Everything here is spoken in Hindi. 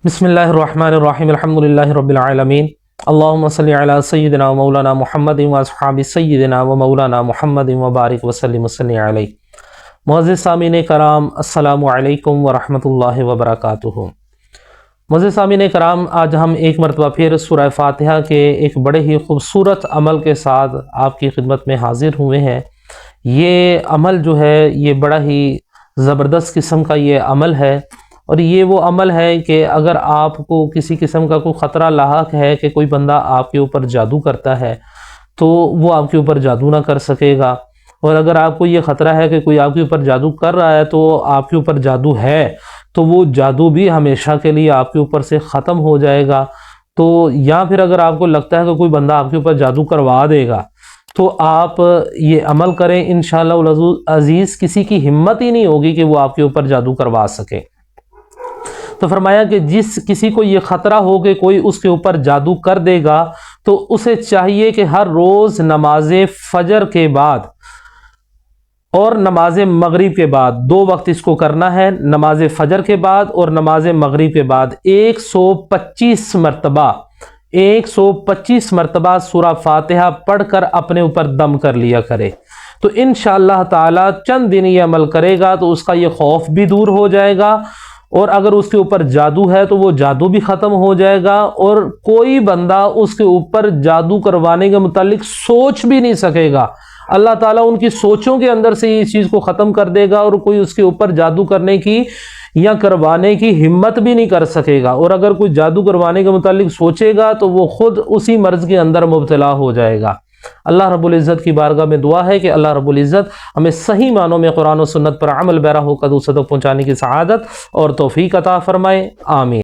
बिस्मिल्लाहिर्रहमानिर्रहीम अल्हम्दुलिल्लाहि रब्बिल आलमीन अल्लाहुम्मा सल्लि अला सय्यिदिना व मौलाना मुहम्मदिन व अस्हाबि सय्यिदिना व मौलाना मुहम्मदिन व बारिक व सल्लिम अलैहि। मुअज़्ज़िज़ सामीन कराम, अस्सलामु अलैकुम व रहमतुल्लाहि व बरकातुहू। मुअज़्ज़िज़ सामीन कराम, आज हम एक मरतबा फिर सूरह फातिहा के एक बड़े ही खूबसूरत अमल के साथ आपकी खिदमत में हाजिर हुए हैं। ये अमल जो है ये बड़ा ही ज़बरदस्त किस्म का ये अमल है, और ये वो अमल है कि अगर आपको किसी किस्म का कोई ख़तरा लाहक है कि कोई बंदा आपके ऊपर जादू करता है तो वो आपके ऊपर जादू ना कर सकेगा, और अगर आपको ये ख़तरा है कि कोई आपके ऊपर जादू कर रहा है तो आपके ऊपर जादू है तो वो जादू भी हमेशा के लिए आपके ऊपर से ख़त्म हो जाएगा। तो या फिर अगर आपको लगता है कि कोई बंदा आपके ऊपर जादू करवा देगा तो आप ये अमल करें, इंशाअल्लाह अज़ीज़ किसी की हिम्मत ही नहीं होगी कि वो आपके ऊपर जादू करवा सके। तो फरमाया कि जिस किसी को ये ख़तरा हो कि कोई उसके ऊपर जादू कर देगा तो उसे चाहिए कि हर रोज़ नमाज फजर के बाद और नमाज मगरिब के बाद, दो वक्त इसको करना है, नमाज फजर के बाद और नमाज मगरिब के बाद 125 मरतबा सूरह फातिहा पढ़कर अपने ऊपर दम कर लिया करे। तो इंशाअल्लाह ताला चंद दिन ये अमल करेगा तो उसका ये खौफ भी दूर हो जाएगा, और अगर उसके ऊपर जादू है तो वो जादू भी ख़त्म हो जाएगा, और कोई बंदा उसके ऊपर जादू करवाने के मुतालिक सोच भी नहीं सकेगा। अल्लाह ताला उनकी सोचों के अंदर से इस चीज़ को ख़त्म कर देगा, और कोई उसके ऊपर जादू करने की या करवाने की हिम्मत भी नहीं कर सकेगा। और अगर कोई जादू करवाने के मुतालिक सोचेगा तो वो खुद उसी मर्ज़ के अंदर मुब्तला हो जाएगा। अल्लाह रब्बुल इज़्ज़त की बारगाह में दुआ है कि अल्लाह रब्बुल इज़्ज़त हमें सही मानों में कुरान और सुन्नत पर अमल पैरा होकर दूसरों तक पहुँचाने की सआदत और तौफीक अता फरमाए। आमीन।